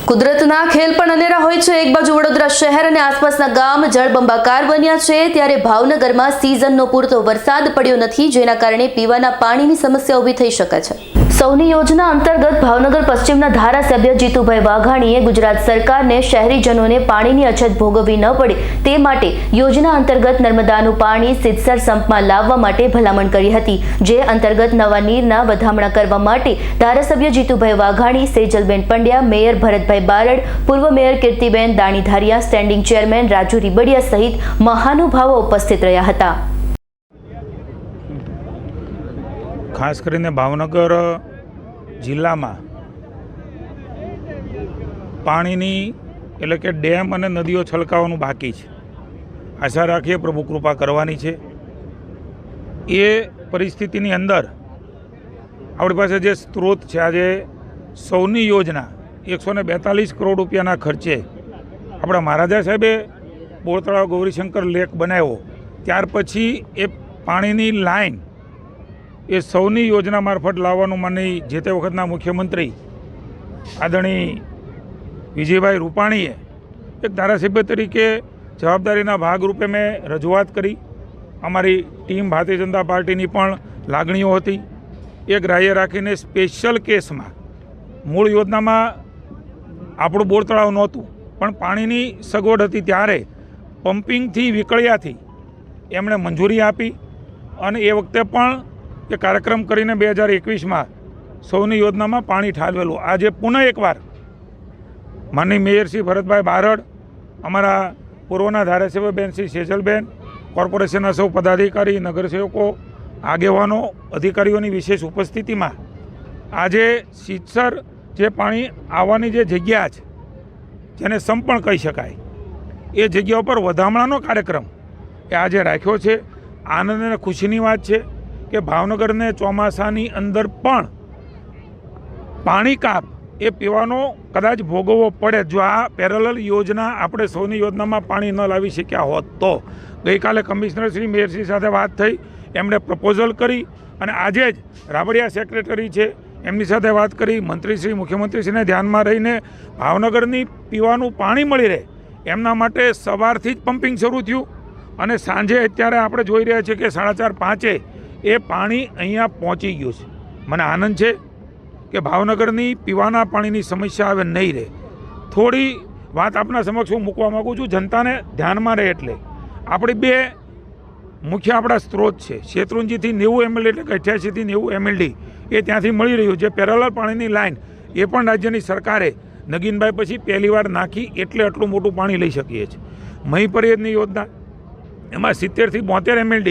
કુદરતના ખેલ પણ અનેરા હોય છે। એક બાજુ વડોદરા શહેર અને આસપાસના ગામ જળબંબાકાર બન્યા છે, ત્યારે ભાવનગરમાં સિઝનનો પૂરતો વરસાદ પડ્યો નથી, જેના કારણે પીવાના પાણીની સમસ્યા ઊભી થઈ શકે છે। સૌની યોજના અંતર્ગત ભાવનગર પશ્ચિમના ધારાસભ્ય જીતુભાઈ વાઘાણીએ ગુજરાત સરકારને શહેરીજનોને પાણીની અછત ભોગવવી ન પડે તે માટે યોજના અંતર્ગત નર્મદાનું પાણી સિદ્ધસર સંપમાં લાવવા માટે ભલામણ કરી હતી, જે અંતર્ગત નવા નીરના વધામણા કરવા માટે ધારાસભ્ય જીતુભાઈ વાઘાણી, સેજલબેન પંડ્યા, મેયર ભરતભાઈ બારડ, પૂર્વ mayor Kirtiben Danidhariya, standing chairman Raju Ribadiya સહિત મહાનુભાવો ઉપસ્થિત રહ્યા હતા। ખાસ કરીને ભાવનગર જિલ્લામાં પાણીની એટલે કે ડેમ અને નદીઓ છલકાવાનું બાકી છે। આશા રાખીએ પ્રભુ કૃપા કરવાની છે। એ પરિસ્થિતિની અંદર આપણી પાસે જે સ્ત્રોત છે, આજે સૌની યોજના 142 કરોડ રૂપિયાના ખર્ચે આપણા મહારાજા સાહેબે બોર તળાવ ગૌરીશંકર લેક બનાવ્યો, ત્યાર પછી એ પાણીની લાઈન એ સૌની યોજના મારફત લાવવાનું માની જે તે વખતના મુખ્યમંત્રી આદરણીય વિજયભાઈ રૂપાણીએ એક ધારાસભ્ય તરીકે જવાબદારીના ભાગરૂપે મેં રજૂઆત કરી। અમારી ટીમ ભારતીય જનતા પાર્ટીની પણ લાગણીઓ હતી। એ ગ્રાહ્ય રાખીને સ્પેશિયલ કેસમાં મૂળ યોજનામાં આપણું બોર તળાવ નહોતું, પણ પાણીની સગવડ હતી, ત્યારે પમ્પિંગથી વિકળિયાથી એમણે મંજૂરી આપી અને એ વખતે પણ એ કાર્યક્રમ કરીને 2021માં સૌની યોજનામાં પાણી ઠાલવેલું। આજે પુનઃ એકવાર માનનીય મેયર શ્રી ભરતભાઈ બારડ, અમારા પૂર્વના ધારાસભ્ય બેન શ્રી સેજલબેન, કોર્પોરેશનના સૌ પદાધિકારી, નગરસેવકો, આગેવાનો, અધિકારીઓની વિશેષ ઉપસ્થિતિમાં આજે સિદ્ધસર જે પાણી આવવાની જે જગ્યા છે, જેને સંપ પણ કહી શકાય, એ જગ્યા ઉપર વધામણાનો કાર્યક્રમ એ આજે રાખ્યો છે। આનંદ અને ખુશીની વાત છે કે ભાવનગરને ચોમાસાની અંદર પણ પાણી કાપ એ પીવાનો કદાચ ભોગવવો પડે જો આ પેરેલલ યોજના આપણે સૌની યોજનામાં પાણી ન લાવી શક્યા હોત તો। ગઈકાલે કમિશનર શ્રી, મેયરશ્રી સાથે વાત થઈ, એમણે પ્રપોઝલ કરી અને આજે જ રાબડિયા સેક્રેટરી છે એમની સાથે વાત કરી, મંત્રીશ્રી, મુખ્યમંત્રીશ્રીને ધ્યાનમાં રહીને ભાવનગરની પીવાનું પાણી મળી રહે એમના માટે સવારથી જ પમ્પિંગ શરૂ થયું અને સાંજે અત્યારે આપણે જોઈ રહ્યા છીએ કે 4:30-5 એ પાણી અહીંયા પહોંચી ગયું છે। મને આનંદ છે કે ભાવનગરની પીવાના પાણીની સમસ્યા હવે નહીં રહે। થોડી વાત આપના સમક્ષ હું મૂકવા માગું છું, જનતાને ધ્યાનમાં રહે એટલે આપણી બે મુખ્ય આપણા સ્ત્રોત છે, શેત્રુંજીથી 90 ml એટલે કે 88થી 90 mld એ ત્યાંથી મળી રહ્યું છે। પેરેલલ પાણીની લાઈન એ પણ રાજ્યની સરકારે નગીનભાઈ પછી પહેલીવાર નાખી એટલે આટલું મોટું પાણી લઈ શકીએ છીએ। મહી પરિયદની યોજના એમાં 70થી 72 mld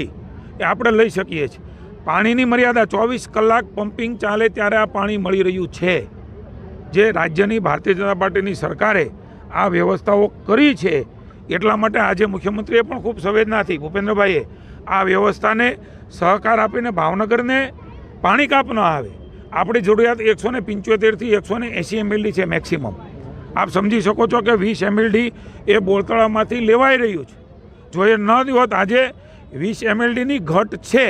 એ આપણે લઈ શકીએ છીએ। પાણીની મર્યાદા 24 કલાક પમ્પિંગ ચાલે ત્યારે આ પાણી મળી રહ્યું છે। જે રાજ્યની ભારતીય જનતા પાર્ટીની સરકારે આ વ્યવસ્થાઓ કરી છે, એટલા માટે આજે મુખ્યમંત્રીએ પણ ખૂબ સંવેદનાથી ભૂપેન્દ્રભાઈએ આ વ્યવસ્થાને સહકાર આપીને ભાવનગરને પાણી કાપ ન આવે। આપણી જરૂરિયાત 175થી 180 mld છે મેક્સિમમ। આપ સમજી શકો છો કે 20 mld એ બોર તળાવમાંથી લેવાઈ રહ્યું છે। જો એ ન હોત, આજે 20 mldની ઘટ છે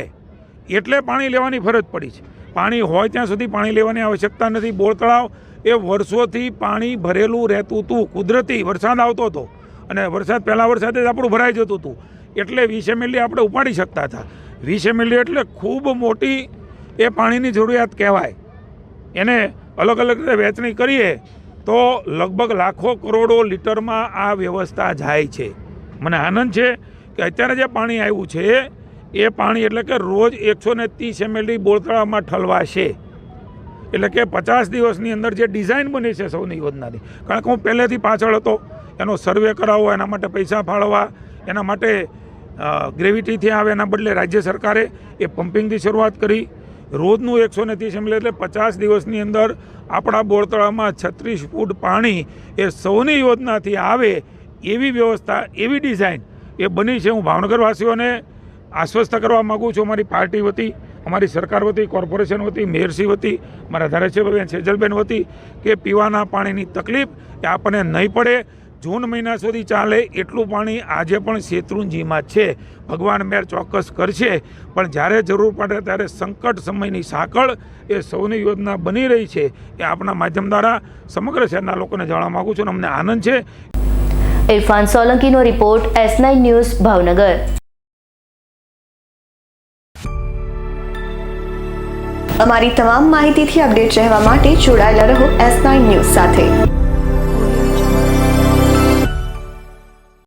એટલે પાણી લેવાની ફરજ પડી છે। પાણી હોય ત્યાં સુધી પાણી લેવાની આવશ્યકતા નથી। બોર તળાવ એ વર્ષોથી પાણી ભરેલું રહેતું હતું, કુદરતી વરસાદ આવતો હતો અને વરસાદ પહેલા વરસાદે જ આપણું ભરાઈ જતું હતું, એટલે 20 mld આપણે ઉપાડી શકતા હતા। 20 mld એટલે ખૂબ મોટી એ પાણીની જરૂરિયાત કહેવાય। એને અલગ અલગ રીતે વહેંચણી કરીએ તો લગભગ લાખો કરોડો લીટરમાં આ વ્યવસ્થા જાય છે। મને આનંદ છે કે અત્યારે જે પાણી આવ્યું છે એ પાણી એટલે કે રોજ 130 mld બોર તળાવમાં ઠલવાશે। એટલે કે 50 દિવસની અંદર જે ડિઝાઇન બની છે સૌની યોજનાની, કારણ કે હું પહેલેથી પાછળ હતો, એનો સર્વે કરાવવો, એના માટે પૈસા ફાળવવા, એના માટે ગ્રેવિટીથી આવે, એના બદલે રાજ્ય સરકારે એ પમ્પિંગથી શરૂઆત કરી। રોજનું 130 ml એટલે 50 દિવસની અંદર આપણા બોર તળાવમાં 36 ફૂટ પાણી એ સૌની યોજનાથી આવે એવી વ્યવસ્થા, એવી ડિઝાઇન એ બની છે। હું ભાવનગરવાસીઓને આશ્વસ્ત કરવા માગું છું, અમારી પાર્ટી વતી, અમારી સરકાર વતી, કોર્પોરેશન વતી, મેયરશ્રી વતી, મારા ધારાસભ્ય સેજલબેન વતી, કે પીવાના પાણીની તકલીફ એ આપણને નહીં પડે। જૂન મહિના સુધી ચાલે એટલું પાણી આજે પણ શેત્રુંજીમાં છે. ભગવાન મેર ચોક્કસ કરશે, પણ જ્યારે જરૂર પડે ત્યારે સંકટ સમયની સાંકળ એ સૌની યોજના બની રહી છે. એ આપણા માધ્યમ દ્વારા સમગ્ર શહેરના લોકોને જણાવવા માગું છું અને અમને આનંદ છે. ઇરફાન સોલંકીનો રિપોર્ટ, S9 ન્યૂઝ, ભાવનગર. અમારી તમામ માહિતીથી અપડેટ રહેવા માટે જોડાયેલા રહો S9 ન્યૂઝ સાથે.